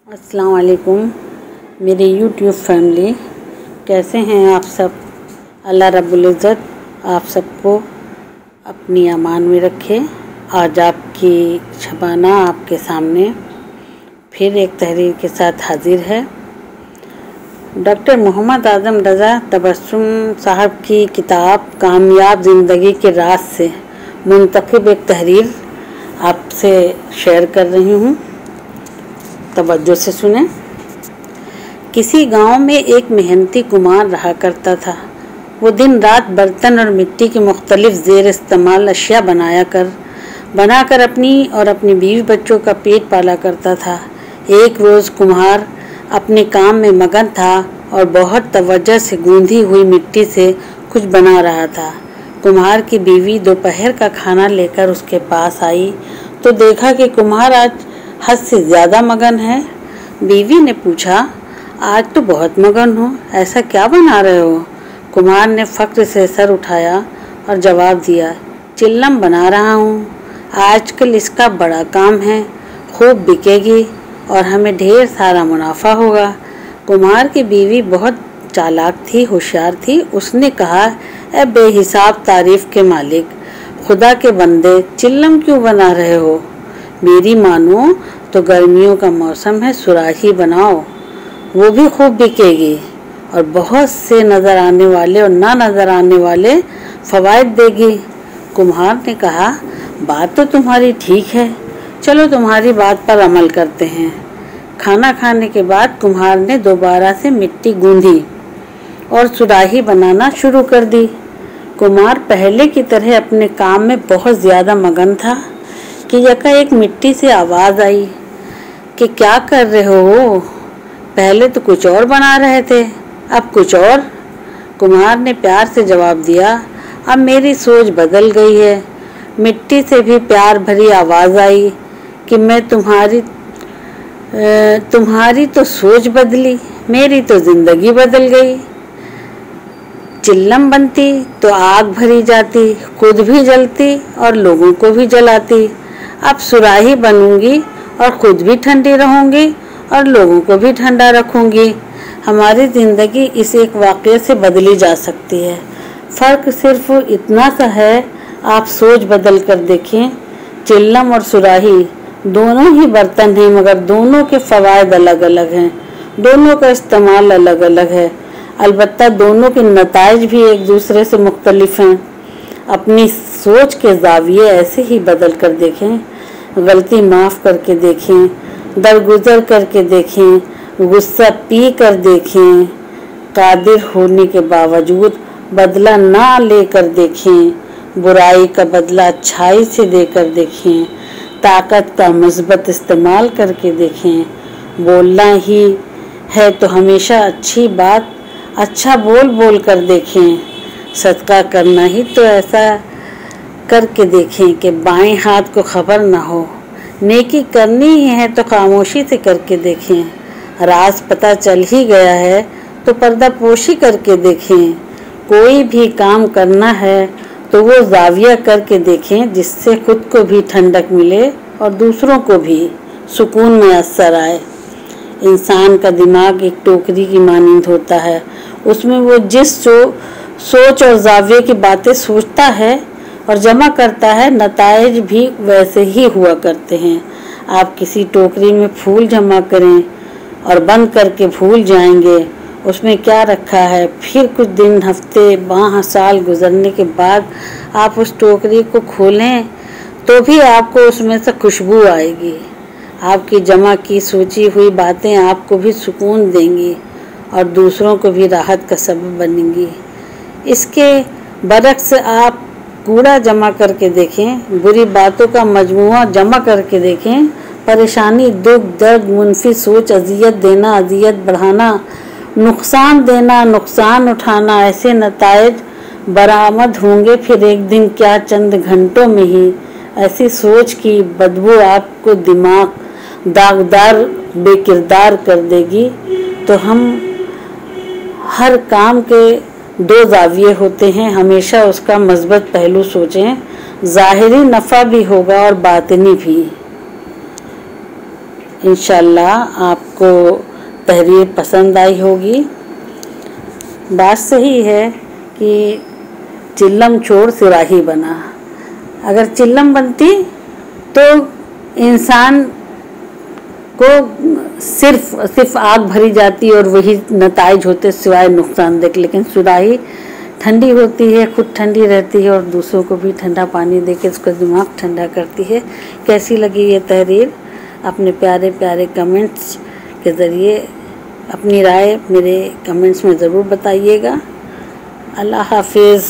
अस्सलाम वालेकुम मेरी यूट्यूब फैमिली, कैसे हैं आप सब। अल्लाह रब्बुल इज़्ज़त आप सबको अपनी अमान में रखे। आज आपकी शबाना आपके सामने फिर एक तहरीर के साथ हाजिर है। डॉक्टर मोहम्मद आज़म रज़ा तबस्सुम साहब की किताब कामयाब ज़िंदगी के राज से मुंतखब एक तहरीर आपसे शेयर कर रही हूँ। तवज्जो से सुने। किसी गांव में एक मेहनती कुम्हार रहा करता था। वो दिन रात बर्तन और मिट्टी की मुख्तलिफ ज़ेर इस्तेमाल अशिया बनाकर अपनी और अपनी बीवी बच्चों का पेट पाला करता था। एक रोज़ कुम्हार अपने काम में मगन था और बहुत तवज्जो से गूंधी हुई मिट्टी से कुछ बना रहा था। कुम्हार की बीवी दोपहर का खाना लेकर उसके पास आई तो देखा कि कुम्हार आज हद से ज़्यादा मगन है। बीवी ने पूछा, आज तो बहुत मगन हो, ऐसा क्या बना रहे हो। कुम्हार ने फ़ख्र से सर उठाया और जवाब दिया, चिल्लम बना रहा हूँ। आजकल इसका बड़ा काम है, खूब बिकेगी और हमें ढेर सारा मुनाफा होगा। कुम्हार की बीवी बहुत चालाक थी, होशियार थी। उसने कहा, ए बेहिसाब तारीफ़ के मालिक, खुदा के बंदे, चिल्लम क्यों बना रहे हो। मेरी मानो तो गर्मियों का मौसम है, सुराही बनाओ, वो भी खूब बिकेगी और बहुत से नज़र आने वाले और ना नज़र आने वाले फ़वाइद देगी। कुम्हार ने कहा, बात तो तुम्हारी ठीक है, चलो तुम्हारी बात पर अमल करते हैं। खाना खाने के बाद कुम्हार ने दोबारा से मिट्टी गूंधी और सुराही बनाना शुरू कर दी। कुम्हार पहले की तरह अपने काम में बहुत ज़्यादा मगन था कि यकाएक मिट्टी से आवाज़ आई कि क्या कर रहे हो। पहले तो कुछ और बना रहे थे, अब कुछ और। कुम्हार ने प्यार से जवाब दिया, अब मेरी सोच बदल गई है। मिट्टी से भी प्यार भरी आवाज़ आई कि मैं तुम्हारी तो सोच बदली, मेरी तो ज़िंदगी बदल गई। चिल्लम बनती तो आग भरी जाती, खुद भी जलती और लोगों को भी जलाती। अब सुराही बनूंगी और खुद भी ठंडी रहूंगी और लोगों को भी ठंडा रखूंगी। हमारी ज़िंदगी इस एक वाक़ये से बदली जा सकती है। फ़र्क सिर्फ इतना सा है, आप सोच बदल कर देखें। चिल्लम और सुराही दोनों ही बर्तन हैं, मगर दोनों के फ़वाइद अलग अलग हैं, दोनों का इस्तेमाल अलग अलग है। अलबत्ता दोनों के नताइज भी एक दूसरे से मुख्तलिफ हैं। अपनी सोच के ज़ाविये ऐसे ही बदल कर देखें, गलती माफ़ करके देखें, दरगुजर करके देखें, गुस्सा पी कर देखें, कादिर होने के बावजूद बदला ना लेकर देखें, बुराई का बदला अच्छाई से देकर देखें, ताकत का मुस्बत इस्तेमाल करके देखें। बोलना ही है तो हमेशा अच्छी बात अच्छा बोल कर देखें। सदका करना ही तो ऐसा करके देखें कि बाएं हाथ को खबर ना हो। नेकी करनी ही है तो खामोशी से करके देखें। राज पता चल ही गया है तो पर्दा पोशी करके देखें। कोई भी काम करना है तो वो ज़ाविया करके देखें जिससे खुद को भी ठंडक मिले और दूसरों को भी सुकून मैसर आए। इंसान का दिमाग एक टोकरी की मानिंद होता है, उसमें वो जिस सोच और ज़ाविये की बातें सोचता है और जमा करता है, नताइज भी वैसे ही हुआ करते हैं। आप किसी टोकरी में फूल जमा करें और बंद करके भूल जाएंगे उसमें क्या रखा है। फिर कुछ दिन, हफ्ते, माह, साल गुजरने के बाद आप उस टोकरी को खोलें तो भी आपको उसमें से खुशबू आएगी। आपकी जमा की सोची हुई बातें आपको भी सुकून देंगी और दूसरों को भी राहत का सबब बनेंगी। इसके बरक्स आप कूड़ा जमा करके देखें, बुरी बातों का मजमुआ जमा करके देखें, परेशानी, दुख, दर्द, मुनफी सोच, अजियत देना, अजियत बढ़ाना, नुकसान देना, नुकसान उठाना, ऐसे नताइज बरामद होंगे। फिर एक दिन क्या, चंद घंटों में ही ऐसी सोच की बदबू आपको दिमाग दागदार बेकिरदार कर देगी। तो हम हर काम के दो ज़ाविये होते हैं, हमेशा उसका मस्बत पहलू सोचें। ज़ाहिरी नफ़ा भी होगा और बातिनी भी। इंशाल्लाह आपको तहरीर पसंद आई होगी। बात सही है कि चिल्लम चोर सिराही बना। अगर चिल्लम बनती तो इंसान को सिर्फ आग भरी जाती और वही नताइज होते सिवाय नुकसानदेह। लेकिन सुराही ठंडी होती है, खुद ठंडी रहती है और दूसरों को भी ठंडा पानी देके उसका दिमाग ठंडा करती है। कैसी लगी ये तहरीर? अपने प्यारे प्यारे कमेंट्स के ज़रिए अपनी राय मेरे कमेंट्स में ज़रूर बताइएगा। अल्लाह हाफिज़।